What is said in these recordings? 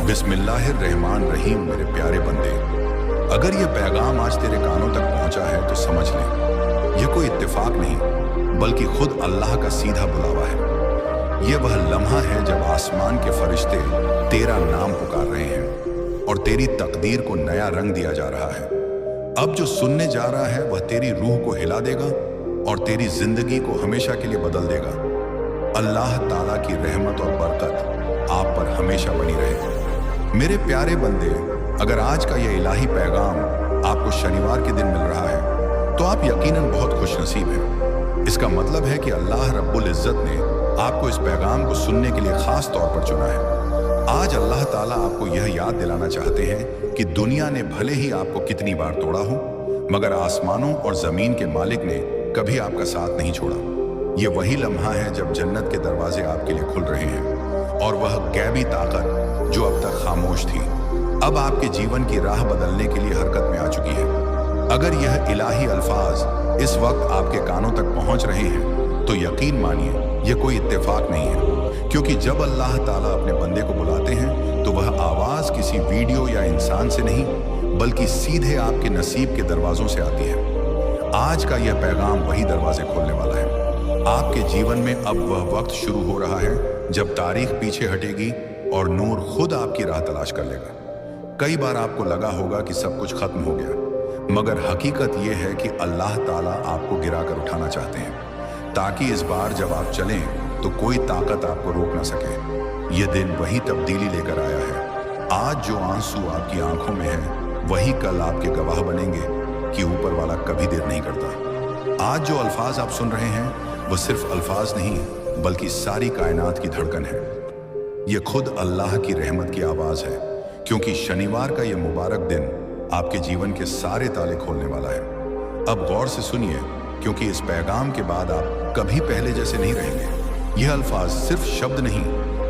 बिस्मिल्लाहिर्रहमानिर्रहीम। मेरे प्यारे बंदे, अगर ये पैगाम आज तेरे कानों तक पहुंचा है तो समझ ले, ये कोई इत्तेफाक नहीं बल्कि खुद अल्लाह का सीधा बुलावा है। ये वह लम्हा है जब आसमान के फरिश्ते तेरा नाम पुकार रहे हैं और तेरी तकदीर को नया रंग दिया जा रहा है। अब जो सुनने जा रहा है वह तेरी रूह को हिला देगा और तेरी जिंदगी को हमेशा के लिए बदल देगा। अल्लाह ताला की रहमत और बरकत आप पर हमेशा बनी रहे। मेरे प्यारे बंदे, अगर आज का यह इलाही पैगाम आपको शनिवार के दिन मिल रहा है तो आप यकीनन बहुत खुशनसीब हैं। इसका मतलब है कि अल्लाह रब्बुल इज़्ज़त ने आपको इस पैगाम को सुनने के लिए खास तौर पर चुना है। आज अल्लाह ताला आपको यह याद दिलाना चाहते हैं कि दुनिया ने भले ही आपको कितनी बार तोड़ा हो, मगर आसमानों और जमीन के मालिक ने कभी आपका साथ नहीं छोड़ा। ये वही लम्हा है जब जन्नत के दरवाजे आपके लिए खुल रहे हैं और वह गैबी ताकत जो अब तक खामोश थी, अब आपके जीवन की राह बदलने के लिए हरकत में आ चुकी है। अगर यह इलाही अल्फाज इस वक्त आपके कानों तक पहुंच रहे हैं तो यकीन मानिए यह कोई इत्तेफाक नहीं है, क्योंकि जब अल्लाह ताला अपने बंदे को बुलाते हैं तो वह आवाज किसी वीडियो या इंसान से नहीं बल्कि सीधे आपके नसीब के दरवाजों से आती है। आज का यह पैगाम वही दरवाजे खोलने वाला है। आपके जीवन में अब वह वक्त शुरू हो रहा है जब तारीख पीछे हटेगी और नूर खुद आपकी राह तलाश कर लेगा। कई बार आपको लगा होगा कि सब कुछ खत्म हो गया, मगर हकीकत यह है कि अल्लाह ताला आपको गिराकर उठाना चाहते हैं ताकि इस बार जब आप चलें तो कोई ताकत आपको रोक ना सके। यह दिन वही तब्दीली लेकर आया है। आज जो आंसू आपकी आंखों में है वही कल आपके गवाह बनेंगे कि ऊपर वाला कभी देर नहीं करता। आज जो अल्फाज आप सुन रहे हैं वो सिर्फ अल्फाज नहीं बल्कि सारी कायनात की धड़कन है। ये खुद अल्लाह की रहमत की आवाज है, क्योंकि शनिवार का ये मुबारक दिन आपके जीवन के सारे ताले खोलने वाला है। अब गौर से सुनिए, क्योंकि इस पैगाम के बाद आप कभी पहले जैसे नहीं रहेंगे। यह अल्फाज सिर्फ शब्द नहीं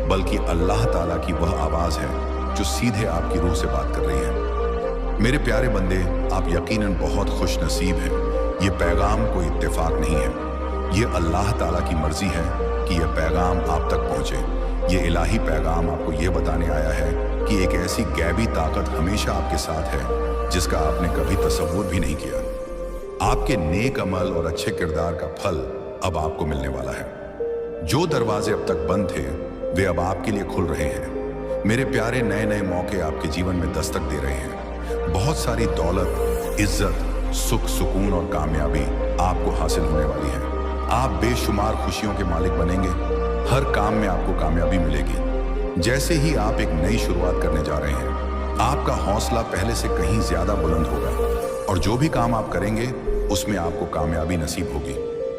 बल्कि अल्लाह ताला की वह आवाज है जो सीधे आपकी रूह से बात कर रही है। मेरे प्यारे बंदे, आप यकीनन बहुत खुश नसीब हैं। ये पैगाम कोई इत्तेफाक नहीं है, ये अल्लाह ताला की मर्जी है कि यह पैगाम आप तक पहुंचे। ये इलाही पैगाम आपको ये बताने आया है कि एक ऐसी गैबी ताकत हमेशा आपके साथ है जिसका आपने कभी तसव्वुर भी नहीं किया। आपके नेक अमल और अच्छे किरदार का फल अब आपको मिलने वाला है। जो दरवाजे अब तक बंद थे वे अब आपके लिए खुल रहे हैं। मेरे प्यारे, नए नए मौके आपके जीवन में दस्तक दे रहे हैं। बहुत सारी दौलत, इज्जत, सुख, सुकून और कामयाबी आपको हासिल होने वाली है। आप बेशुमार खुशियों के मालिक बनेंगे। हर काम में आपको कामयाबी मिलेगी। जैसे ही आप एक नई शुरुआत करने जा रहे हैं, आपका हौसला पहले से कहीं ज्यादा बुलंद होगा और जो भी काम आप करेंगे उसमें आपको कामयाबी नसीब होगी।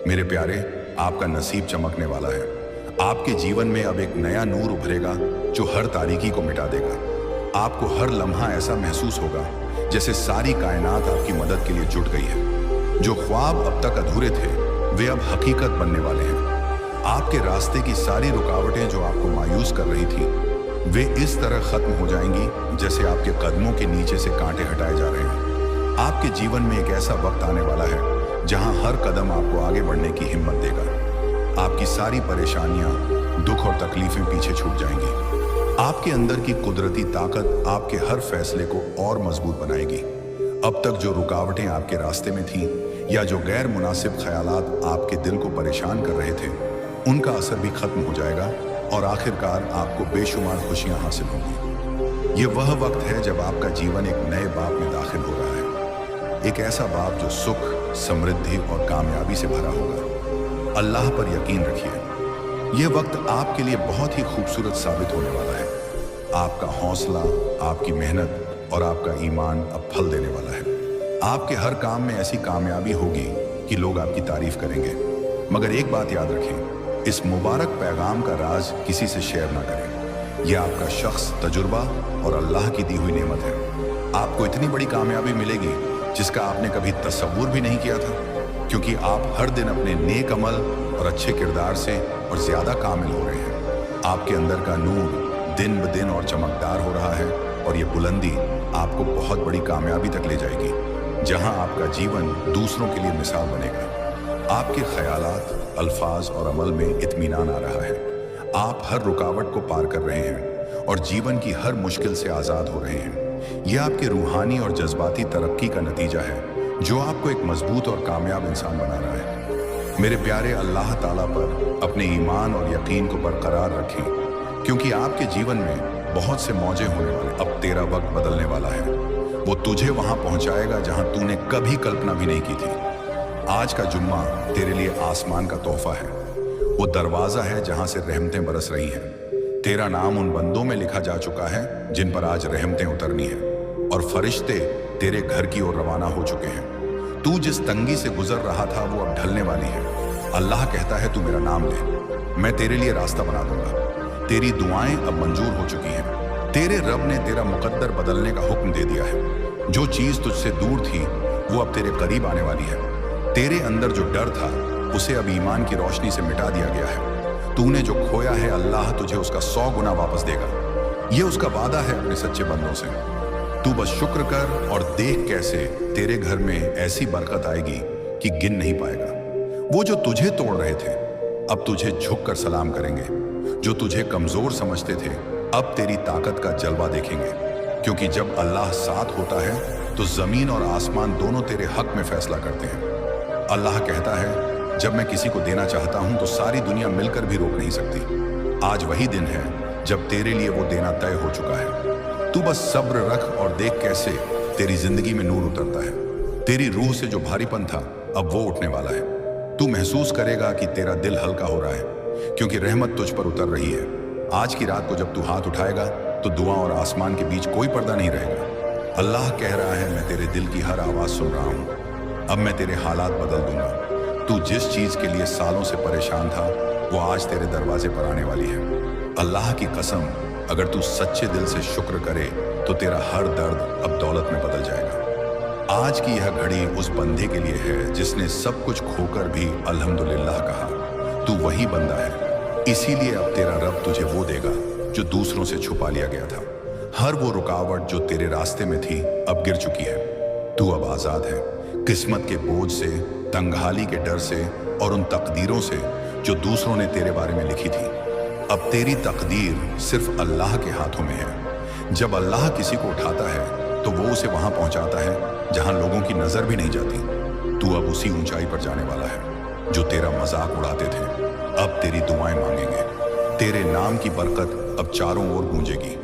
मेरे प्यारे, आपका नसीब चमकने वाला है। आपके जीवन में अब एक नया नूर उभरेगा जो हर तारीकी को मिटा देगा। आपको हर लम्हा ऐसा महसूस होगा जैसे सारी कायनात आपकी मदद के लिए जुट गई है। जो ख्वाब अब तक अधूरे थे वे अब हकीकत बनने वाले हैं। आपके रास्ते की सारी रुकावटें जो आपको मायूस कर रही थी वे इस तरह खत्म हो जाएंगी जैसे आपके कदमों के नीचे से कांटे हटाए जा रहे हैं। आपके जीवन में एक ऐसा वक्त आने वाला है जहां हर कदम आपको आगे बढ़ने की हिम्मत देगा। आपकी सारी परेशानियां, दुख और तकलीफें पीछे छूट जाएंगी। आपके अंदर की कुदरती ताकत आपके हर फैसले को और मजबूत बनाएगी। अब तक जो रुकावटें आपके रास्ते में थीं या जो गैर मुनासिब ख्यालात आपके दिल को परेशान कर रहे थे, उनका असर भी खत्म हो जाएगा और आखिरकार आपको बेशुमार खुशियां हासिल होंगी। ये वह वक्त है जब आपका जीवन एक नए बाब में दाखिल हो रहा है। एक ऐसा बाब जो सुख, समृद्धि और कामयाबी से भरा होगा। अल्लाह पर यकीन रखिए। यह वक्त आपके लिए बहुत ही खूबसूरत साबित होने वाला है। आपका हौसला, आपकी मेहनत और आपका ईमान अब फल देने वाला है। आपके हर काम में ऐसी कामयाबी होगी कि लोग आपकी तारीफ करेंगे। मगर एक बात याद रखें, इस मुबारक पैगाम का राज किसी से शेयर ना करें। यह आपका शख्स, तजुर्बा और अल्लाह की दी हुई नेमत है। आपको इतनी बड़ी कामयाबी मिलेगी जिसका आपने कभी तसव्वुर भी नहीं किया था, क्योंकि आप हर दिन अपने नेक अमल और अच्छे किरदार से और ज्यादा कामिल हो रहे हैं। आपके अंदर का नूर दिन ब दिन और चमकदार हो रहा है और ये बुलंदी आपको बहुत बड़ी कामयाबी तक ले जाएगी, जहां आपका जीवन दूसरों के लिए मिसाल बनेगा। आपके ख्यालात, अल्फाज और अमल में इत्मीनान आ रहा है। आप हर रुकावट को पार कर रहे हैं और जीवन की हर मुश्किल से आज़ाद हो रहे हैं। यह आपके रूहानी और जज्बाती तरक्की का नतीजा है जो आपको एक मजबूत और कामयाब इंसान बना रहा है। मेरे प्यारे, अल्लाह ताला पर अपने ईमान और यकीन को बरकरार रखें, क्योंकि आपके जीवन में बहुत से मौजे होने वाले। अब तेरा वक्त बदलने वाला है। वो तुझे वहां पहुंचाएगा जहां तूने कभी कल्पना भी नहीं की थी। आज का जुम्मा तेरे लिए आसमान का तोहफा है। वो दरवाजा है जहां से रहमतें बरस रही हैं। तेरा नाम उन बंदों में लिखा जा चुका है जिन पर आज रहमतें उतरनी है, और फरिश्ते तेरे घर की ओर रवाना हो चुके हैं। तू जिस तंगी से गुजर रहा था वो अब ढलने वाली है। अल्लाह कहता है तू मेरा नाम ले, मैं तेरे लिए रास्ता बना दूंगा। तेरी दुआएं अब मंजूर हो चुकी हैं। तेरे रब ने तेरा मुकद्दर बदलने का हुक्म दे दिया है। जो चीज तुझसे दूर थी वो अब तेरे करीब आने वाली है। तेरे अंदर जो डर था उसे अब ईमान की रोशनी से मिटा दिया गया है। तूने जो खोया है अल्लाह तुझे उसका 100 गुना वापस देगा। ये उसका वादा है अपने सच्चे बंदों से। तू बस शुक्र कर और देख कैसे तेरे घर में ऐसी बरकत आएगी कि गिन नहीं पाएगा। वो जो तुझे तोड़ रहे थे अब तुझे झुक कर सलाम करेंगे। जो तुझे कमजोर समझते थे अब तेरी ताकत का जलवा देखेंगे, क्योंकि जब अल्लाह साथ होता है तो जमीन और आसमान दोनों तेरे हक में फैसला करते हैं। अल्लाह कहता है जब मैं किसी को देना चाहता हूं तो सारी दुनिया मिलकर भी रोक नहीं सकती। आज वही दिन है जब तेरे लिए वो देना तय हो चुका है। तू बस सब्र रख और देख कैसे तेरी जिंदगी में नूर उतरता है। तेरी रूह से जो भारीपन था अब वो उठने वाला है। तू महसूस करेगा कि तेरा दिल हल्का हो रहा है, क्योंकि रहमत तुझ पर उतर रही है। आज की रात को जब तू हाथ उठाएगा तो दुआ और आसमान के बीच कोई पर्दा नहीं रहेगा। अल्लाह कह रहा है मैं तेरे दिल की हर आवाज सुन रहा हूं। अब मैं तेरे हालात बदल दूंगा। तू जिस चीज के लिए सालों से परेशान था वो आज तेरे दरवाजे पर आने वाली है। अल्लाह की कसम, अगर तू सच्चे दिल से शुक्र करे तो तेरा हर दर्द अब दौलत में बदल जाएगा। आज की यह घड़ी उस बंदे के लिए है जिसने सब कुछ खोकर भी अल्हम्दुलिल्लाह कहा। तू वही बंदा है, इसीलिए अब तेरा रब तुझे वो देगा जो दूसरों से छुपा लिया गया था। हर वो रुकावट जो तेरे रास्ते में थी अब गिर चुकी है। तू अब आजाद है, किस्मत के बोझ से, तंगहाली के डर से और उन तकदीरों से जो दूसरों ने तेरे बारे में लिखी थी। अब तेरी तकदीर सिर्फ अल्लाह के हाथों में है। जब अल्लाह किसी को उठाता है तो वो उसे वहां पहुंचाता है जहां लोगों की नजर भी नहीं जाती। तू अब उसी ऊंचाई पर जाने वाला है। जो तेरा मजाक उड़ाते थे अब तेरी दुआएं मांगेंगे। तेरे नाम की बरकत अब चारों ओर गूंजेगी।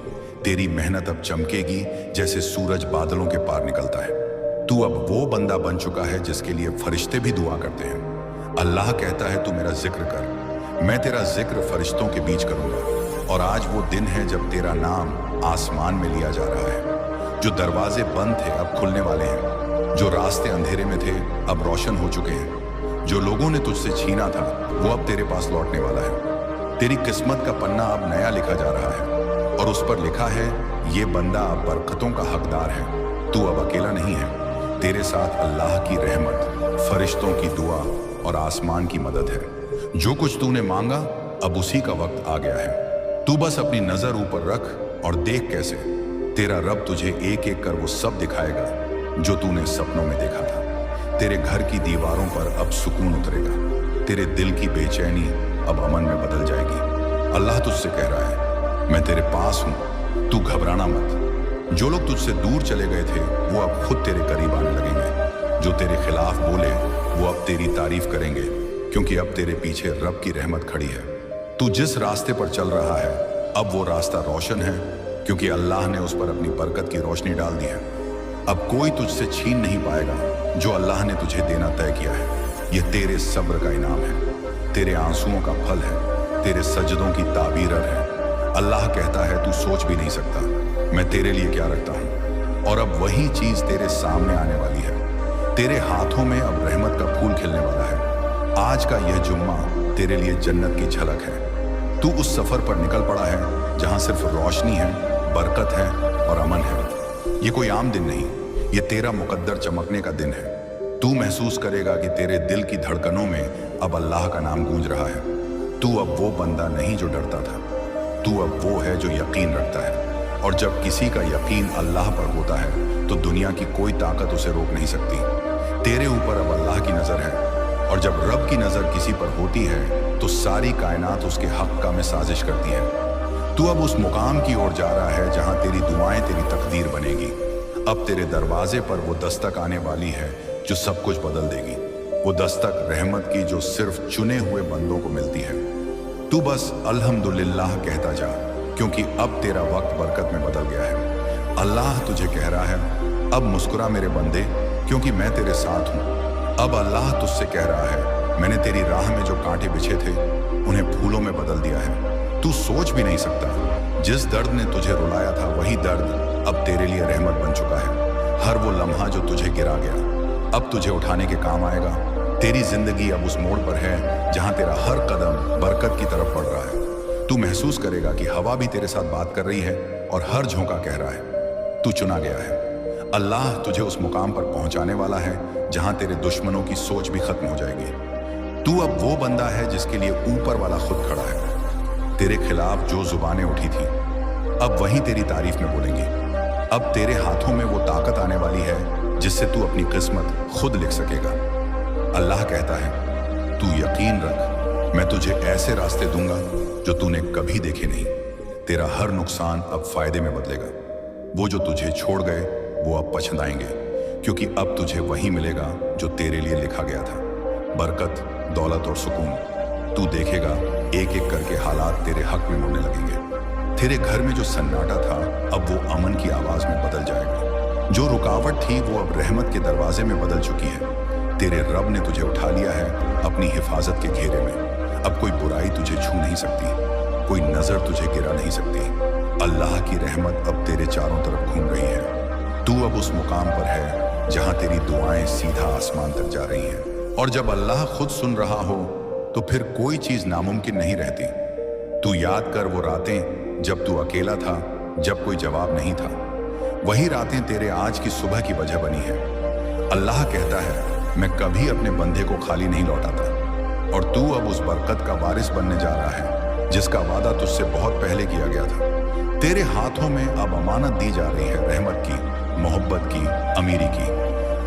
तेरी मेहनत अब चमकेगी जैसे सूरज बादलों के पार निकलता है। तू अब वो बंदा बन चुका है जिसके लिए फरिश्ते भी दुआ करते हैं। अल्लाह कहता है तू मेरा जिक्र कर, मैं तेरा जिक्र फरिश्तों के बीच करूंगा। और आज वो दिन है जब तेरा नाम आसमान में लिया जा रहा है। जो दरवाजे बंद थे अब खुलने वाले हैं। जो रास्ते अंधेरे में थे अब रोशन हो चुके हैं। जो लोगों ने तुझसे छीना था वो अब तेरे पास लौटने वाला है। तेरी किस्मत का पन्ना अब नया लिखा जा रहा है और उस पर लिखा है ये बंदा अब बरकतों का हकदार है। तू अब अकेला नहीं है। तेरे साथ अल्लाह की रहमत, फरिश्तों की दुआ और आसमान की मदद है। जो कुछ तूने मांगा अब उसी का वक्त आ गया है। तू बस अपनी नजर ऊपर रख और देख कैसे तेरा रब तुझे एक एक कर वो सब दिखाएगा जो तूने सपनों में देखा था। तेरे घर की दीवारों पर अब सुकून उतरेगा। तेरे दिल की बेचैनी अब अमन में बदल जाएगी। अल्लाह तुझसे कह रहा है मैं तेरे पास हूं, तू घबराना मत। जो लोग तुझसे दूर चले गए थे वो अब खुद तेरे करीब आने लगेंगे। जो तेरे खिलाफ बोले वो अब तेरी तारीफ करेंगे, क्योंकि अब तेरे पीछे रब की रहमत खड़ी है। तू जिस रास्ते पर चल रहा है अब वो रास्ता रोशन है, क्योंकि अल्लाह ने उस पर अपनी बरकत की रोशनी डाल दी है। अब कोई तुझसे छीन नहीं पाएगा जो अल्लाह ने तुझे देना तय किया है। ये तेरे सब्र का इनाम है, तेरे आंसुओं का फल है, तेरे सजदों की ताबीर है। अल्लाह कहता है तू सोच भी नहीं सकता मैं तेरे लिए क्या रखता हूं। और अब वही चीज तेरे सामने आने वाली है। तेरे हाथों में अब रहमत का फूल खिलने वाला है। आज का यह जुम्मा तेरे लिए जन्नत की झलक है। तू उस सफर पर निकल पड़ा है जहां सिर्फ रोशनी है, बरकत है और अमन है। ये कोई आम दिन नहीं, ये तेरा मुकद्दर चमकने का दिन है। तू महसूस करेगा कि तेरे दिल की धड़कनों में अब अल्लाह का नाम गूंज रहा है। तू अब वो बंदा नहीं जो डरता था, तू अब वो है जो यकीन रखता है। और जब किसी का यकीन अल्लाह पर होता है तो दुनिया की कोई ताकत उसे रोक नहीं सकती। तेरे ऊपर अब अल्लाह की नजर है, और जब रब की नजर किसी पर होती है तो सारी कायनात उसके हक का में साजिश करती है। तू अब उस मुकाम की ओर जा रहा है जहां तेरी दुआएं तेरी तकदीर बनेगी। अब तेरे दरवाजे पर वो दस्तक आने वाली है जो सब कुछ बदल देगी। वो दस्तक रहमत की जो सिर्फ चुने हुए बंदों को मिलती है। तू बस अल्हम्दुलिल्लाह कहता जा, क्योंकि अब तेरा वक्त बरकत में बदल गया है। अल्लाह तुझे कह रहा है, अब मुस्कुरा मेरे बंदे, क्योंकि मैं तेरे साथ हूँ। अब अल्लाह तुझसे कह रहा है, मैंने तेरी राह में जो कांटे बिछे थे उन्हें फूलों में बदल दिया है। तू सोच भी नहीं सकता, जिस दर्द ने तुझे रुलाया था वही दर्द अब तेरे लिए रहमत बन चुका है। हर वो लम्हा जो तुझे गिरा गया अब तुझे उठाने के काम आएगा। तेरी जिंदगी अब उस मोड़ पर है जहां तेरा हर कदम बरकत की तरफ बढ़ रहा है। तू महसूस करेगा कि हवा भी तेरे साथ बात कर रही है और हर झोंका कह रहा है, तू चुना गया है। अल्लाह तुझे उस मुकाम पर पहुंचाने वाला है जहां तेरे दुश्मनों की सोच भी खत्म हो जाएगी। तू अब वो बंदा है जिसके लिए ऊपर वाला खुद खड़ा है। तेरे खिलाफ जो जुबानें उठी थी अब वही तेरी तारीफ में बोलेंगी। अब तेरे हाथों में वो ताकत आने वाली है जिससे तू अपनी किस्मत खुद लिख सकेगा। अल्लाह कहता है, तू यकीन रख, मैं तुझे ऐसे रास्ते दूंगा जो तूने कभी देखे नहीं। तेरा हर नुकसान अब फायदे में बदलेगा। वो जो तुझे छोड़ गए वो अब पछताएंगे, क्योंकि अब तुझे वही मिलेगा जो तेरे लिए लिखा गया था। बरकत, दौलत और सुकून। तू देखेगा एक एक करके हालात तेरे हक में मुड़ने लगेंगे। तेरे घर में जो सन्नाटा था अब वो अमन की आवाज में बदल जाएगा। जो रुकावट थी वो अब रहमत के दरवाजे में बदल चुकी है। तेरे रब ने तुझे उठा लिया है अपनी हिफाजत के घेरे में। अब कोई बुराई तुझे छू नहीं सकती, कोई नजर तुझे गिरा नहीं सकती। अल्लाह की रहमत अब तेरे चारों तरफ घूम रही है। तू अब उस मुकाम पर है जहां तेरी दुआएं सीधा आसमान तक जा रही हैं। और जब अल्लाह खुद सुन रहा हो तो फिर कोई चीज नामुमकिन नहीं रहती। तू याद कर वो रातें जब तू अकेला था, जब कोई जवाब नहीं था। वही रातें तेरे आज की सुबह की वजह बनी है। अल्लाह कहता है, मैं कभी अपने बंदे को खाली नहीं लौटाता। और तू अब उस बरकत का वारिस बनने जा रहा है जिसका वादा तुझसे बहुत पहले किया गया था। तेरे हाथों में अब अमानत दी जा रही है रहमत की, मोहब्बत की, अमीरी की।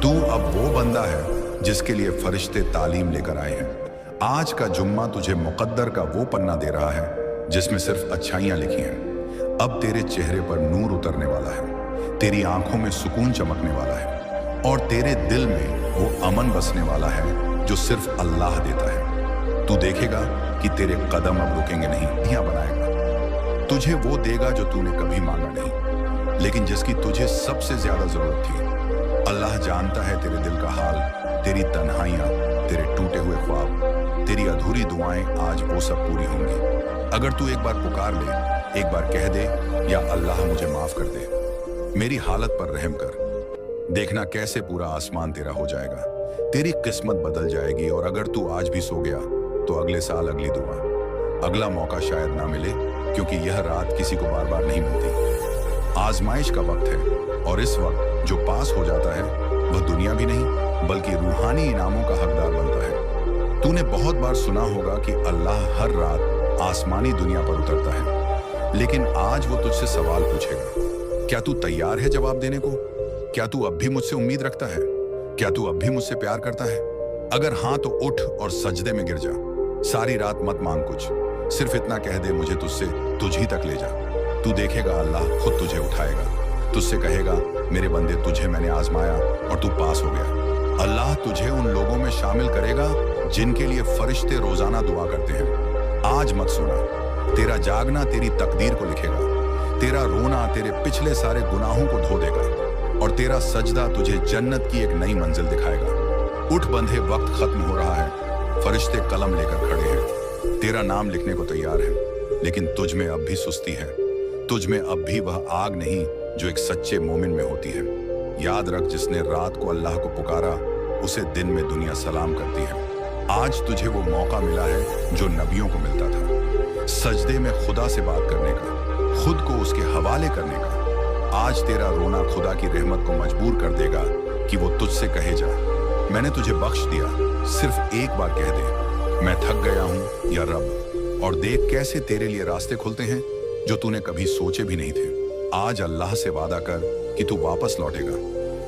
तू अब वो बंदा है जिसके लिए फरिश्ते तालीम लेकर आए हैं। आज का जुम्मा तुझे मुकद्दर का वो पन्ना दे रहा है जिसमें सिर्फ अच्छाइयां लिखी हैं। अब तेरे चेहरे पर नूर उतरने वाला है, तेरी आंखों में सुकून चमकने वाला है और तेरे दिल में वो अमन बसने वाला है जो सिर्फ अल्लाह देता है। तू देखेगा कि तेरे कदम अब रुकेंगे नहीं, दियां बनाएगा। तुझे वो देगा जो तूने कभी मांगा नहीं, लेकिन जिसकी तुझे सबसे ज्यादा जरूरत थी। अल्लाह जानता है तेरे दिल का हाल, तेरी तन्हाइयां, तेरे टूटे हुए ख्वाब, तेरी अधूरी दुआएं आज वो सब पूरी होंगी। अगर तू एक बार पुकार ले, एक बार कह दे, या अल्लाह मुझे माफ कर दे, मेरी हालत पर रहम कर, देखना कैसे पूरा आसमान तेरा हो जाएगा। तेरी किस्मत बदल जाएगी। और अगर तू आज भी सो गया तो अगले साल अगली दुआ, अगला मौका शायद ना मिले, क्योंकि यह रात किसी को बार बार नहीं मिलती। आजमाइश का वक्त है और इस वक्त जो पास हो जाता है वह दुनिया भी नहीं बल्कि रूहानी इनामों का हकदार बनता है। तूने बहुत बार सुना होगा कि अल्लाह हर रात आसमानी दुनिया पर उतरता है, लेकिन आज वो तुझसे सवाल पूछेगा। क्या तू तैयार है जवाब देने को? क्या तू अब भी मुझसे उम्मीद रखता है? क्या तू अब भी मुझसे प्यार करता है? अगर हाँ तो उठ और सजदे में गिर जा। सारी रात मत मांग कुछ, सिर्फ इतना कह दे, मुझे तुझसे तुझ ही तक ले जा। तू देखेगा अल्लाह खुद तुझे उठाएगा, तुझसे कहेगा, मेरे बंदे तुझे मैंने आजमाया और तू पास हो गया। अल्लाह तुझे उन लोगों में शामिल करेगा जिनके लिए फरिश्ते रोजाना दुआ करते हैं। आज मत सोना, तेरा जागना तेरी तकदीर को लिखेगा। तेरा रोना तेरे पिछले सारे गुनाहों को धो देगा और तेरा सजदा तुझे जन्नत की एक नई मंजिल दिखाएगा। उठ बंधे, वक्त खत्म हो रहा है, फरिश्ते कलम लेकर खड़े हैं, तेरा नाम लिखने को तैयार है। लेकिन तुझ में अब भी सुस्ती है, तुझ में अब भी वह आग नहीं जो एक सच्चे मोमिन में होती है। याद रख, जिसने रात को अल्लाह को पुकारा उसे दिन में दुनिया सलाम करती है। आज तुझे वो मौका मिला है जो नबियों को मिलता था, सजदे में खुदा से बात करने का, खुद को उसके हवाले करने का। आज तेरा रोना खुदा की रहमत को मजबूर कर देगा कि वो तुझसे कहे जा, मैंने तुझे बख्श दिया, सिर्फ एक बार कह दे, मैं थक गया हूं या रब। और देख कैसे तेरे लिए रास्ते खुलते हैं जो तूने कभी सोचे भी नहीं थे। आज अल्लाह से वादा कर कि तू वापस लौटेगा,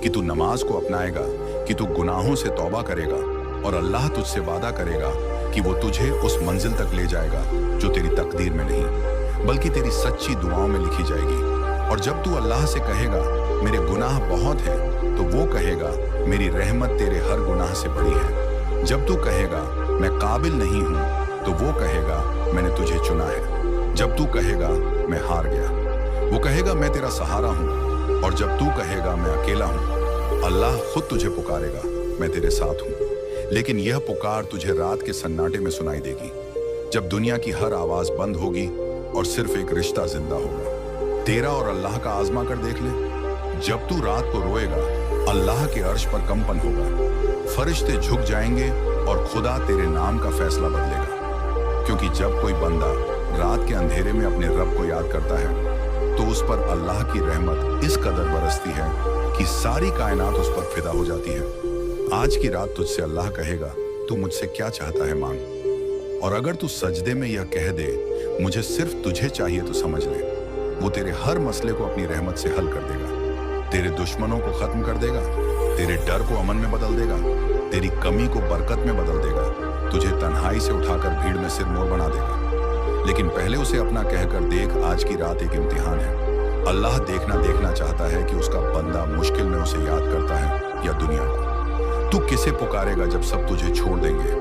कि तू नमाज को अपनाएगा, कि तू गुनाहों से तौबा करेगा। और अल्लाह तुझसे वादा करेगा कि वो तुझे उस मंजिल तक ले जाएगा जो तेरी तकदीर में नहीं। बल्कि तेरी सच्ची दुआओं में लिखी जाएगी। और जब तू अल्लाह से कहेगा मेरे गुनाह बहुत हैं, तो वो कहेगा मेरी रहमत तेरे हर गुनाह से बड़ी है। जब तू कहेगा मैं काबिल नहीं हूं, तो वो कहेगा मैंने तुझे चुना है। जब तू कहेगा मैं हार गया, वो कहेगा मैं तेरा सहारा हूं। और जब तू कहेगा मैं अकेला हूं, अल्लाह खुद तुझे पुकारेगा मैं तेरे साथ हूं। लेकिन यह पुकार तुझे रात के सन्नाटे में सुनाई देगी, जब दुनिया की हर आवाज बंद होगी और सिर्फ एक रिश्ता जिंदा होगा। तेरा और अल्लाह का आजमा कर देख ले। जब तू रात को रोएगा, अल्लाह के अर्श पर कंपन होगा, फरिश्ते झुक जाएंगे और खुदा तेरे नाम का फैसला बदलेगा। क्योंकि जब कोई बंदा रात के अंधेरे में अपने रब को याद करता है, तो उस पर अल्लाह की रहमत इस कदर बरसती है कि सारी कायनात उस पर फिदा हो जाती है। आज की रात तुझसे अल्लाह कहेगा तू मुझसे क्या चाहता है मांग। और अगर तू सजदे में यह कह दे मुझे सिर्फ तुझे चाहिए, तो समझ ले वो तेरे हर मसले को अपनी रहमत से हल कर देगा। तेरे दुश्मनों को खत्म कर देगा, तेरे डर को अमन में बदल देगा, तेरी कमी को बरकत में बदल देगा, तुझे तन्हाई से उठाकर भीड़ में सिरमौर बना देगा। लेकिन पहले उसे अपना कहकर देख, आज की रात एक इम्तिहान है। अल्लाह देखना चाहता है कि उसका बंदा मुश्किल में उसे याद करता है या दुनिया को। तू किसे पुकारेगा जब सब तुझे छोड़ देंगे?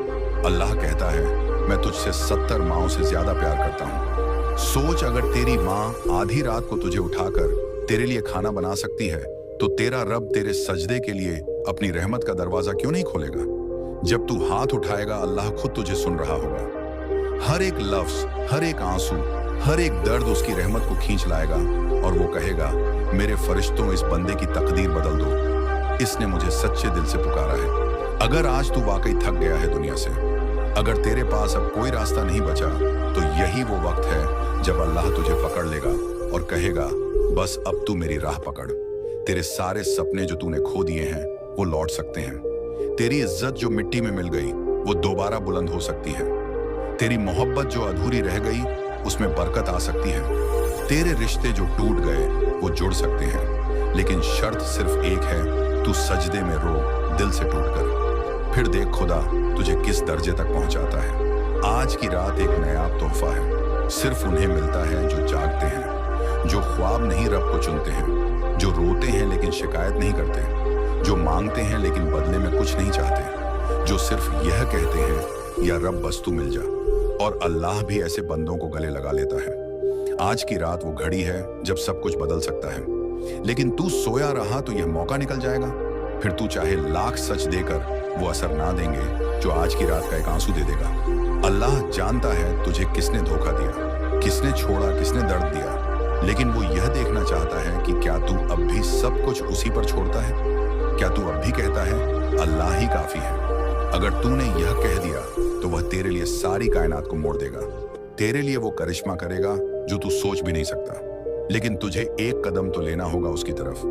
अल्लाह कहता है मैं तुझसे 70 माओं से ज्यादा प्यार करता हूँ। सोच, अगर तेरी माँ आधी रात को तुझे उठाकर तेरे लिए खाना बना सकती है, तो तेरा रब तेरे सजदे के लिए अपनी रहमत का दरवाजा क्यों नहीं खोलेगा? जब तू हाथ उठाएगा, अल्लाह खुद तुझे सुन रहा होगा। हर एक लफ्ज, हर एक आंसू, हर एक दर्द उसकी रहमत को खींच लाएगा और वो कहेगा मेरे फरिश्तों, इस बंदे की तकदीर बदल दो, इसने मुझे सच्चे दिल से पुकारा है। अगर आज तू वाकई थक गया है दुनिया से, अगर तेरे पास अब कोई रास्ता नहीं बचा, तो यही वो वक्त है जब अल्लाह तुझे पकड़ लेगा और कहेगा बस अब तू मेरी राह पकड़। तेरे सारे सपने जो तूने खो दिए हैं वो लौट सकते हैं। तेरी इज्जत जो मिट्टी में मिल गई वो दोबारा बुलंद हो सकती है। तेरी मोहब्बत जो अधूरी रह गई उसमें बरकत आ सकती है। तेरे रिश्ते जो टूट गए वो जुड़ सकते हैं। लेकिन शर्त सिर्फ एक है, तू सजदे में रो दिल से टूटकर। फिर देख खुदा तुझे किस दर्जे तक पहुंचाता है। आज की रात एक नायाब तोहफा है। सिर्फ उन्हें मिलता है जो जागते हैं, जो ख्वाब नहीं रब को चुनते हैं, जो रोते हैं लेकिन शिकायत नहीं करते, जो मांगते हैं लेकिन बदले में कुछ नहीं चाहते, जो सिर्फ यह कहते हैं या रब बस तू मिल जा। और अल्लाह भी ऐसे बंदों को गले लगा लेता है। आज की रात वो घड़ी है जब सब कुछ बदल सकता है। लेकिन तू सोया रहा तो यह मौका निकल जाएगा। फिर तू चाहे लाख सच देकर, वो असर ना देंगे जो आज की रात का एक आंसू दे देगा। अल्लाह जानता है तुझे किसने धोखा दिया, किसने छोड़ा, किसने दर्द दिया। लेकिन वो यह देखना चाहता है कि क्या तू अब भी सब कुछ उसी पर छोड़ता है? क्या तू अब भी कहता है अल्लाह ही काफी है? अगर तूने यह कह दिया तो वह तेरे लिए सारी कायनात को मोड़ देगा। तेरे लिए वो करिश्मा करेगा जो तू सोच भी नहीं सकता। लेकिन तुझे एक कदम तो लेना होगा उसकी तरफ।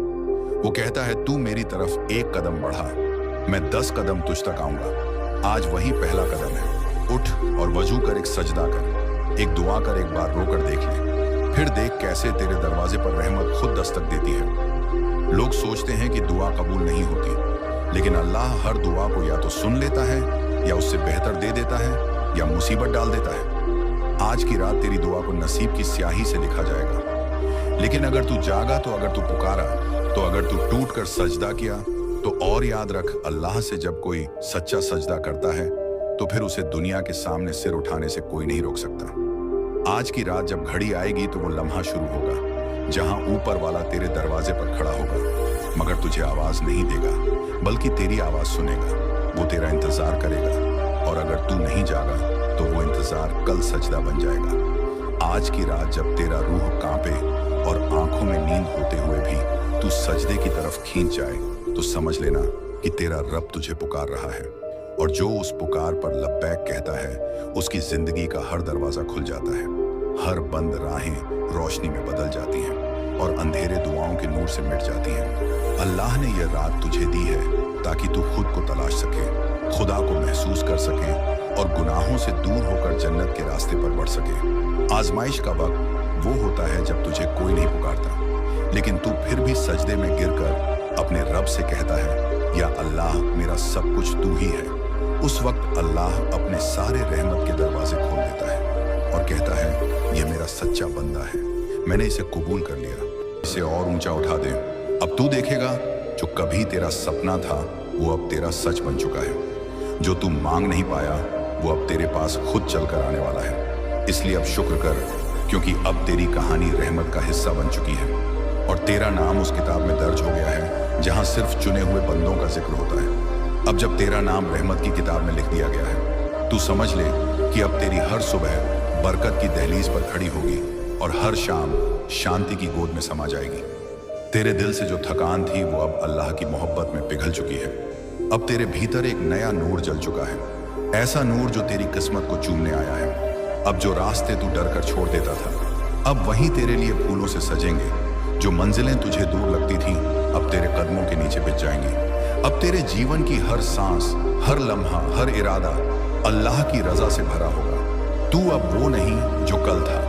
वो कहता है तू मेरी तरफ एक कदम बढ़ा, मैं 10 कदम तुझ तक आऊंगा। आज वही पहला कदम है। उठ और वजू कर, एक सजदा कर, एक दुआ कर, एक बार रोकर देख ले। फिर देख कैसे तेरे दरवाजे पर रहमत खुद दस्तक देती है। लोग सोचते हैं कि दुआ कबूल नहीं होती, लेकिन अल्लाह हर दुआ को या तो सुन लेता है, या उससे बेहतर दे देता है, या मुसीबत डाल देता है। आज की रात तेरी दुआ को नसीब की स्याही से लिखा जाएगा। लेकिन अगर तू जागा तो, अगर तू पुकारा तो, अगर तू टूट कर सजदा किया तो, और याद रख अल्लाह से जब कोई सच्चा सजदा करता है तो फिर उसे दुनिया के सामने सिर उठाने से कोई नहीं रोक सकता। आज की रात जब घड़ी आएगी तो वो लम्हा शुरू होगा जहां ऊपर वाला तेरे दरवाजे पर खड़ा होगा, मगर तुझे आवाज नहीं देगा, बल्कि तेरी आवाज सुनेगा। वो तेरा इंतजार करेगा और अगर तू नहीं जागा तो वो इंतजार कल सजदा बन जाएगा। आज की रात जब तेरा रूह कांपे और आंखों में नींद होते हुए भी तू सजदे की तरफ खींच जाए, तो समझ लेना कि तेरा रब तुझे पुकार रहा है। और जो उस पुकार पर लब्बैक कहता है, उसकी जिंदगी का हर दरवाजा खुल जाता है। हर बंद राहें रोशनी में बदल जाती हैं और अंधेरे दुआओं के नूर से मिट जाती हैं। अल्लाह ने यह रात तुझे दी है ताकि तू खुद को तलाश सके, खुदा को महसूस कर सके और गुनाहों से दूर होकर जन्नत के रास्ते पर बढ़ सके। आजमाइश का वक्त वो होता है जब तुझे कोई नहीं पुकारता, लेकिन तू फिर भी सजदे में गिरकर अपने रब से कहता है या अल्लाह मेरा सब कुछ तू ही है। उस वक्त अल्लाह अपने सारे रहमत के दरवाजे खोल देता है और कहता है ये मेरा सच्चा बंदा है, मैंने इसे कबूल कर लिया, इसे और ऊंचा उठा दे। अब तू देखेगा जो कभी तेरा सपना था वो अब तेरा सच बन चुका है। जो तू मांग नहीं पाया वो अब तेरे पास खुद चल कर आने वाला है। इसलिए अब शुक्र कर, क्योंकि अब तेरी कहानी रहमत का हिस्सा बन चुकी है और तेरा नाम उस किताब में दर्ज हो गया है जहां सिर्फ चुने हुए बंदों का जिक्र होता है। अब जब तेरा नाम रहमत की किताब में लिख दिया गया है, तू समझ ले कि अब तेरी हर सुबह बरकत की दहलीज पर खड़ी होगी और हर शाम शांति की गोद में समा जाएगी। तेरे दिल से जो थकान थी वो अब अल्लाह की मोहब्बत में पिघल चुकी है। अब तेरे भीतर एक नया नूर जल चुका है, ऐसा नूर जो तेरी किस्मत को चूमने आया है। अब जो रास्ते तू डर कर छोड़ देता था, अब वहीं तेरे लिए फूलों से सजेंगे। जो मंजिलें तुझे दूर लगती थीं, अब तेरे कदमों के नीचे बिछ जाएंगी। अब तेरे जीवन की हर सांस, हर लम्हा, हर इरादा अल्लाह की रजा से भरा होगा। तू अब वो नहीं जो कल था।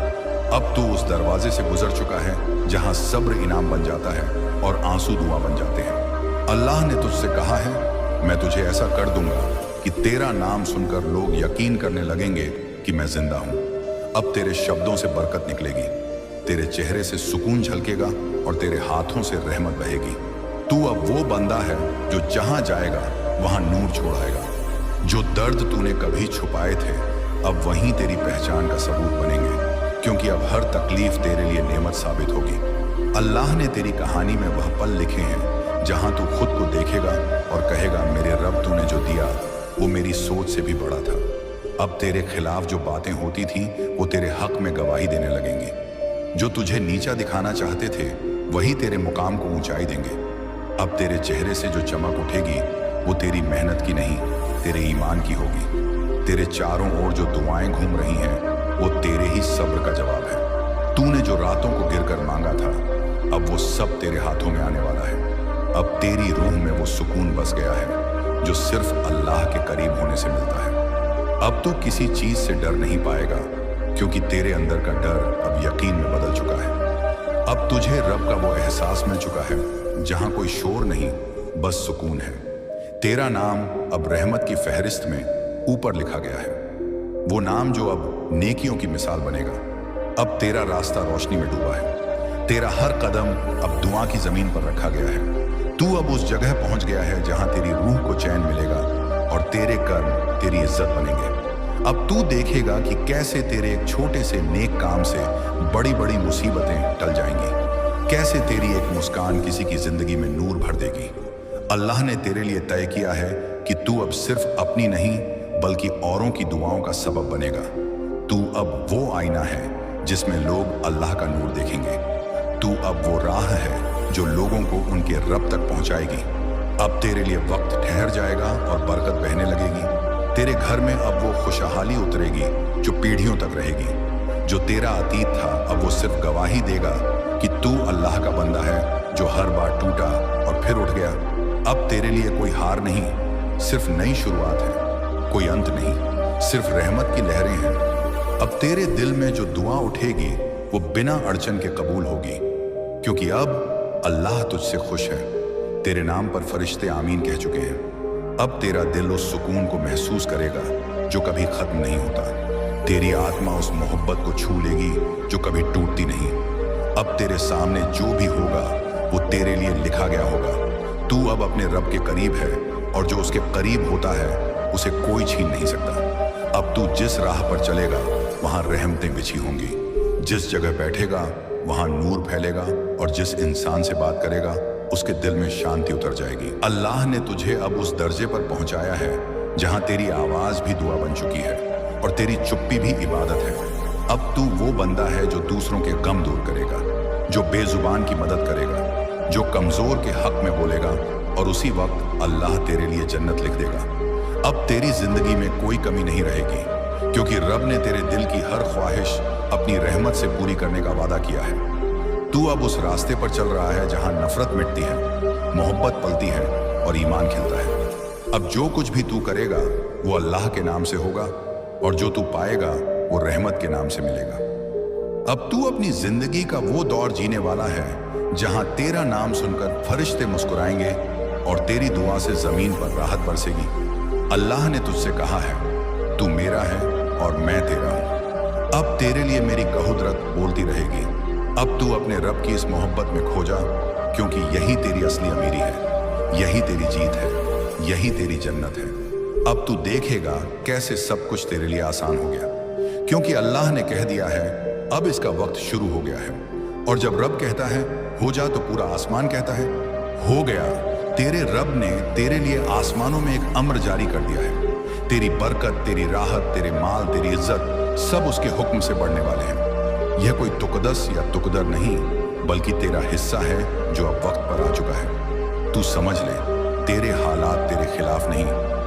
अब तू उस दरवाजे से गुजर चुका है जहां सब्र इनाम बन जाता है और आंसू दुआ बन जाते हैं। अल्लाह ने तुझसे कहा है, मैं तुझे ऐसा कर दूंगा कि तेरा नाम सुनकर लोग यकीन करने लगेंगे कि मैं जिंदा हूं। अब तेरे शब्दों से बरकत निकलेगी, तेरे चेहरे से सुकून झलकेगा और तेरे हाथों से रहमत बहेगी। तू अब वो बंदा है जो जहां जाएगा वहां नूर छोड़ाएगा। जो दर्द तूने कभी छुपाए थे अब वहीं तेरी पहचान का सबूत बनेंगे, क्योंकि अब हर तकलीफ तेरे लिए नेमत साबित होगी। अल्लाह ने तेरी कहानी में वह पल लिखे हैं जहां तू खुद को देखेगा और कहेगा, मेरे रब तूने जो दिया वो मेरी सोच से भी बड़ा था। अब तेरे खिलाफ जो बातें होती थी वो तेरे हक में गवाही देने लगेंगी। जो तुझे नीचा दिखाना चाहते थे वही तेरे मुकाम को ऊंचाई देंगे। अब तेरे चेहरे से जो चमक उठेगी वो तेरी मेहनत की नहीं, तेरे ईमान की होगी। तेरे चारों ओर जो दुआएं घूम रही हैं वो तेरे ही सब्र का जवाब है। तूने जो रातों को गिरकर मांगा था अब वो सब तेरे हाथों में आने वाला है। अब तेरी रूह में वो सुकून बस गया है जो सिर्फ अल्लाह के करीब होने से मिलता है। अब तू किसी चीज से डर नहीं पाएगा, क्योंकि तेरे अंदर का डर अब यकीन में बदल चुका है। अब तुझे रब का वो एहसास मिल चुका है जहां कोई शोर नहीं, बस सुकून है। तेरा नाम अब रहमत की फहरिस्त में ऊपर लिखा गया है, वो नाम जो अब नेकियों की मिसाल बनेगा। अब तेरा रास्ता रोशनी में डूबा है, तेरा हर कदम अब दुआ की जमीन पर रखा गया है। तू अब उस जगह पहुंच गया है जहां तेरी रूह को चैन मिलेगा और तेरे कर्म तेरी इज्जत बनेंगे। अब तू देखेगा कि कैसे तेरे एक छोटे से नेक काम से बड़ी बड़ी मुसीबतें टल जाएंगी, कैसे तेरी एक मुस्कान किसी की जिंदगी में नूर भर देगी। अल्लाह ने तेरे लिए तय किया है कि तू अब सिर्फ अपनी नहीं बल्कि औरों की दुआओं का सबब बनेगा। तू अब वो आईना है जिसमें लोग अल्लाह का नूर देखेंगे। तू अब वो राह है जो लोगों को उनके रब तक पहुंचाएगी। अब तेरे लिए वक्त ठहर जाएगा और बरकत बहने लगेगी। तेरे घर में अब वो खुशहाली उतरेगी जो पीढ़ियों तक रहेगी। जो तेरा अतीत था अब वो सिर्फ गवाही देगा कि तू अल्लाह का बंदा है जो हर बार टूटा और फिर उठ गया। अब तेरे लिए कोई हार नहीं, सिर्फ नई शुरुआत है, कोई अंत नहीं, सिर्फ रहमत की लहरें हैं। अब तेरे दिल में जो दुआ उठेगी वो बिना अड़चन के कबूल होगी, क्योंकि अब अल्लाह तुझसे खुश है। तेरे नाम पर फरिश्ते आमीन कह चुके हैं। अब तेरा दिल उस सुकून को महसूस करेगा जो कभी खत्म नहीं होता। तेरी आत्मा उस मोहब्बत को छू लेगी जो कभी टूटती नहीं। अब तेरे सामने जो भी होगा वो तेरे लिए लिखा गया होगा। तू अब अपने रब के करीब है और जो उसके करीब होता है उसे कोई छीन नहीं सकता। अब तू जिस राह पर चलेगा वहां रहमतें बिछी होंगी, जिस जगह बैठेगा वहां नूर फैलेगा और जिस इंसान से बात करेगा उसके दिल में शांति उतर जाएगी। अल्लाह ने तुझे अब उस दर्जे पर पहुंचाया है जहां तेरी आवाज भी दुआ बन चुकी है और तेरी चुप्पी भी इबादत है। अब तू वो बंदा है जो दूसरों के गम दूर करेगा, जो बेजुबान की मदद करेगा, जो कमजोर के हक में बोलेगा और उसी वक्त अल्लाह तेरे लिए जन्नत लिख देगा। अब तेरी जिंदगी में कोई कमी नहीं रहेगी, क्योंकि रब ने तेरे दिल की हर ख्वाहिश अपनी रहमत से पूरी करने का वादा किया है। तू अब उस रास्ते पर चल रहा है जहां नफरत मिटती है, मोहब्बत पलती है और ईमान खिलता है। अब जो कुछ भी तू करेगा वो अल्लाह के नाम से होगा और जो तू पाएगा वो रहमत के नाम से मिलेगा। अब तू अपनी जिंदगी का वो दौर जीने वाला है जहां तेरा नाम सुनकर फरिश्ते मुस्कुराएंगे और तेरी दुआ से जमीन पर राहत बरसेगी। अल्लाह ने तुझसे कहा है, तू मेरा है और मैं तेरा हूं। अब तेरे लिए मेरी कहुदरत बोलती रहेगी। अब तू अपने रब की इस मोहब्बत में खो जा, क्योंकि यही तेरी असली अमीरी है, यही तेरी जीत है, यही तेरी जन्नत है। अब तू देखेगा कैसे सब कुछ तेरे लिए आसान हो गया, क्योंकि अल्लाह ने कह दिया है अब इसका वक्त शुरू हो गया है। और जब रब कहता है हो जा, तो पूरा आसमान कहता है हो गया। तेरे रब ने तेरे लिए आसमानों में एक अम्र जारी कर दिया है। तेरी बरकत, तेरी राहत, तेरे माल, तेरी इज्जत सब उसके हुक्म से बढ़ने वाले हैं। यह कोई तुकदस या तुकदर नहीं, बल्कि तेरा हिस्सा है जो अब वक्त पर आ चुका है। तू समझ ले, तेरे हालात तेरे खिलाफ नहीं,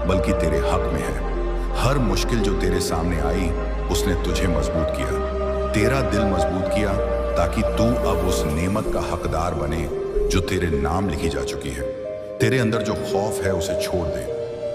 बल्कि तेरे हक में है। हर मुश्किल जो तेरे सामने आई, उसने तुझे मजबूत किया, तेरा दिल मजबूत किया, ताकि तू अब उस नेमत का हकदार बने जो तेरे नाम लिखी जा चुकी है। तेरे अंदर जो खौफ है उसे छोड़ दे,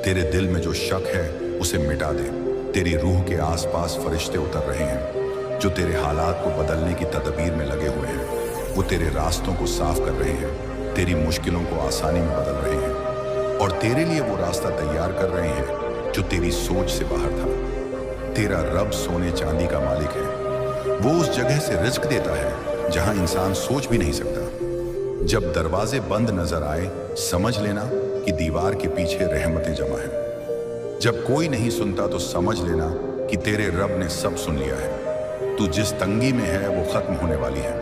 तेरे दिल में जो शक है उसे मिटा दे। तेरी रूह के आसपास फरिश्ते उतर रहे हैं जो तेरे हालात को बदलने की तदबीर में लगे हुए हैं। वो तेरे रास्तों को साफ कर रहे हैं, तेरी मुश्किलों को आसानी में बदल रहे हैं, और तेरे लिए वो रास्ता तैयार कर रहे हैं जो तेरी सोच से बाहर था। तेरा रब सोने चांदी का मालिक है। वो उस जगह से रिज्क देता है जहां इंसान सोच भी नहीं सकता। जब दरवाजे बंद नजर आए, समझ लेना कि दीवार के पीछे रहमतें जमा हैं। जब कोई नहीं सुनता तो समझ लेना कि तेरे रब ने सब सुन लिया है। तू जिस तंगी में है वो खत्म होने वाली है।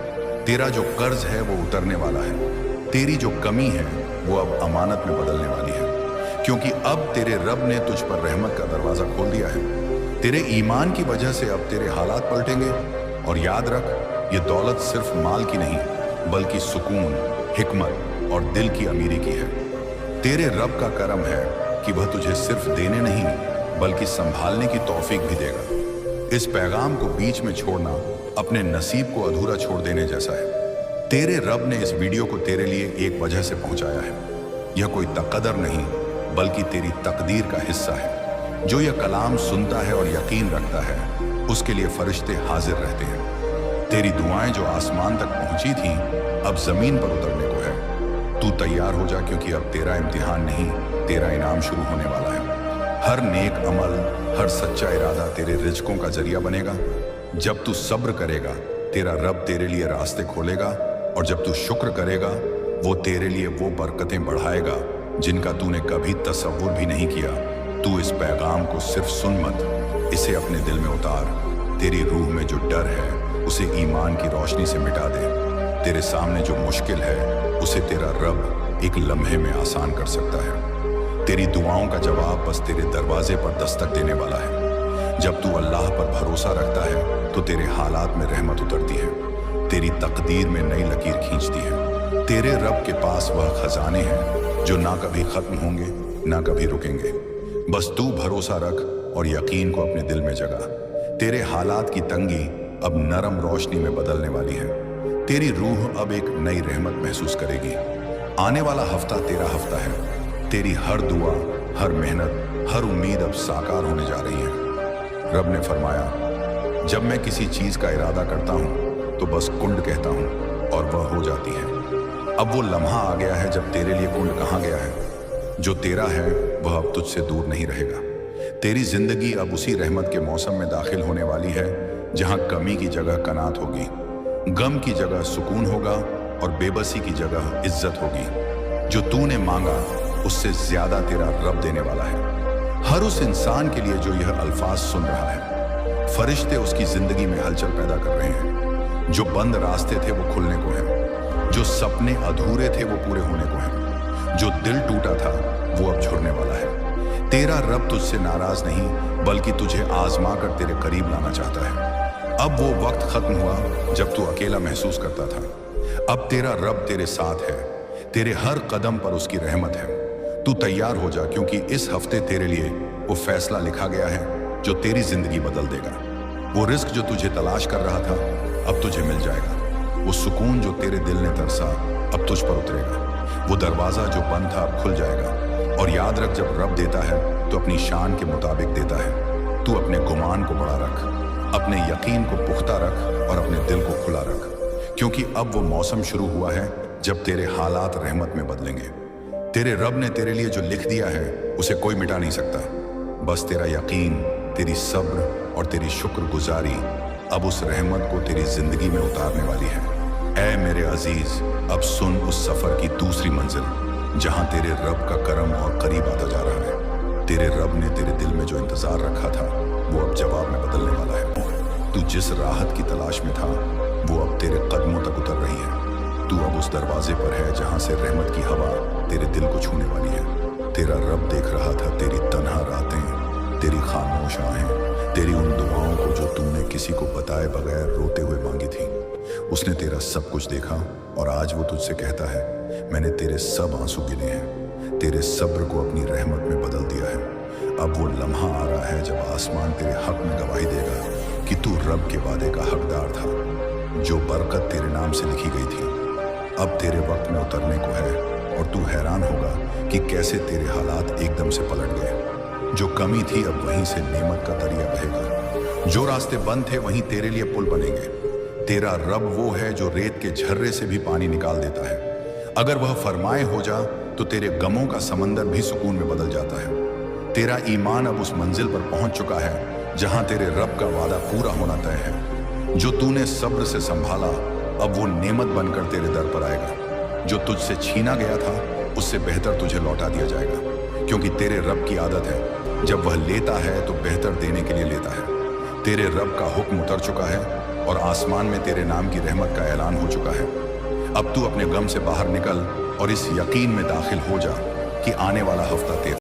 तेरा जो कर्ज है वो उतरने वाला है। तेरी जो कमी है वो अब अमानत में बदलने वाली है, क्योंकि अब तेरे रब ने तुझ पर रहमत का दरवाजा खोल दिया है। तेरे ईमान की वजह से अब तेरे हालात पलटेंगे। और याद रख, ये दौलत सिर्फ माल की नहीं, बल्कि सुकून, हिकमत और दिल की अमीरी की है। तेरे रब का करम है कि वह तुझे सिर्फ देने नहीं, बल्कि संभालने की तौफीक भी देगा। इस पैगाम को बीच में छोड़ना अपने नसीब को अधूरा छोड़ देने जैसा है। तेरे रब ने इस वीडियो को तेरे लिए एक वजह से पहुंचाया है। यह कोई तकदर नहीं, बल्कि तेरी तकदीर का हिस्सा है। जो यह कलाम सुनता है और यकीन रखता है, उसके लिए फरिश्ते हाजिर रहते हैं। तेरी दुआएं जो आसमान तक पहुंची थीं, अब जमीन पर उतरने को है। तू तैयार हो जा, क्योंकि अब तेरा इम्तिहान नहीं, तेरा इनाम शुरू होने वाला है। हर नेक अमल, हर सच्चा इरादा तेरे रिज़्कों का जरिया बनेगा। जब तू सब्र करेगा, तेरा रब तेरे लिए रास्ते खोलेगा, और जब तू शुक्र करेगा, वो तेरे लिए वो बरकतें बढ़ाएगा जिनका तूने कभी तसव्वुर भी नहीं किया। तू इस पैगाम को सिर्फ सुन मत, इसे अपने दिल में उतार। तेरी रूह में जो डर है, उसे ईमान की रोशनी से मिटा दे। तेरे सामने जो मुश्किल है, उसे तेरा रब एक लम्हे में आसान कर सकता है। तेरी दुआओं का जवाब बस तेरे दरवाजे पर दस्तक देने वाला है। जब तू अल्लाह पर भरोसा रखता है, तो तेरे हालात में रहमत उतरती है, तेरी तकदीर में नई लकीर खींचती है। तेरे रब के पास वह खजाने हैं जो ना कभी खत्म होंगे, ना कभी रुकेंगे। बस तू भरोसा रख और यकीन को अपने दिल में जगा। तेरे हालात की तंगी अब नरम रोशनी में बदलने वाली है। तेरी रूह अब एक नई रहमत महसूस करेगी। आने वाला हफ्ता तेरा हफ्ता है। तेरी हर दुआ, हर मेहनत, हर उम्मीद अब साकार होने जा रही है। रब ने फरमाया, जब मैं किसी चीज का इरादा करता हूँ तो बस कुंड कहता हूँ और वह हो जाती है। अब वो लम्हा आ गया है जब तेरे लिए कुंड कहाँ गया है। जो तेरा है वह अब तुझसे दूर नहीं रहेगा। तेरी जिंदगी अब उसी रहमत के मौसम में दाखिल होने वाली है जहाँ कमी की जगह कनात होगी, गम की जगह सुकून होगा और बेबसी की जगह इज्जत होगी। जो तूने मांगा उससे ज्यादा तेरा रब देने वाला है। हर उस इंसान के लिए जो यह अल्फाज सुन रहा है, फरिश्ते उसकी जिंदगी में हलचल पैदा कर रहे हैं। जो बंद रास्ते थे वो खुलने को हैं, जो सपने अधूरे थे वो पूरे होने को हैं, जो दिल टूटा था वो अब जुड़ने वाला है। तेरा रब तुझसे नाराज नहीं, बल्कि तुझे आजमा कर तेरे करीब लाना चाहता है। अब वो वक्त खत्म हुआ जब तू अकेला महसूस करता था। अब तेरा रब तेरे साथ है, तेरे हर कदम पर उसकी रहमत है। तू तैयार हो जा, क्योंकि इस हफ्ते तेरे लिए वो फैसला लिखा गया है जो तेरी जिंदगी बदल देगा। वो रिस्क जो तुझे तलाश कर रहा था अब तुझे मिल जाएगा। वो सुकून जो तेरे दिल ने तरसा अब तुझ पर उतरेगा। वो दरवाजा जो बंद था अब खुल जाएगा। और याद रख, जब रब देता है तो अपनी शान के मुताबिक देता है। तू अपने गुमान को बड़ा रख, अपने यकीन को पुख्ता रख और अपने दिल को खुला रख, क्योंकि अब वो मौसम शुरू हुआ है जब तेरे हालात रहमत में बदलेंगे। तेरे रब ने तेरे लिए जो लिख दिया है उसे कोई मिटा नहीं सकता। बस तेरा यकीन, तेरी सब्र और तेरी शुक्रगुजारी अब उस रहमत को तेरी जिंदगी में उतारने वाली है। ऐ मेरे अजीज, अब सुन उस सफर की दूसरी मंजिल जहां तेरे रब का करम और करीब आता जा रहा है। तेरे रब ने तेरे दिल में जो इंतजार रखा था वो अब जवाब में बदलने वाला है। तू जिस राहत की तलाश में था वो अब तेरे कदमों तक उतर रही है। तू अब उस दरवाजे पर है जहां से रहमत की हवा तेरे दिल को छूने वाली है। तेरा रब देख रहा था तेरी तन्हा रातें, तेरी खामोश आहें, तेरी उन दुआओं को जो तुमने किसी को बताए बगैर रोते हुए मांगी थी। उसने तेरा सब कुछ देखा और आज वो तुझसे कहता है, मैंने तेरे सब आंसू गिने हैं, तेरे सब्र को अपनी रहमत में बदल दिया है। अब वो लम्हा आ रहा है जब आसमान तेरे हक में गवाही देगा कि तू रब के वादे का हकदार था, जो बरकत तेरे नाम से लिखी गई थी अब तेरे वक्त में उतरने को है। और तू हैरान होगा कि कैसे तेरे हालात एकदम से पलट गए। जो कमी थी अब वहीं से नेमत का दरिया बहेगा। जो रास्ते बंद थे वहीं तेरे लिए पुल बनेंगे। तेरा रब वो है जो रेत के झर्रे से भी पानी निकाल देता है। अगर वह फरमाए हो जा तो तेरे गमों का समंदर भी सुकून में बदल जाता है। तेरा ईमान अब उस मंजिल पर पहुंच चुका है जहां तेरे रब का वादा पूरा होना तय है। जो तूने सब्र से संभाला अब वो नेमत बनकर तेरे दर पर आएगा। जो तुझसे छीना गया था उससे बेहतर तुझे लौटा दिया जाएगा, क्योंकि तेरे रब की आदत है जब वह लेता है तो बेहतर देने के लिए लेता है। तेरे रब का हुक्म उतर चुका है और आसमान में तेरे नाम की रहमत का ऐलान हो चुका है। अब तू अपने गम से बाहर निकल और इस यकीन में दाखिल हो जा कि आने वाला हफ्ता तेरा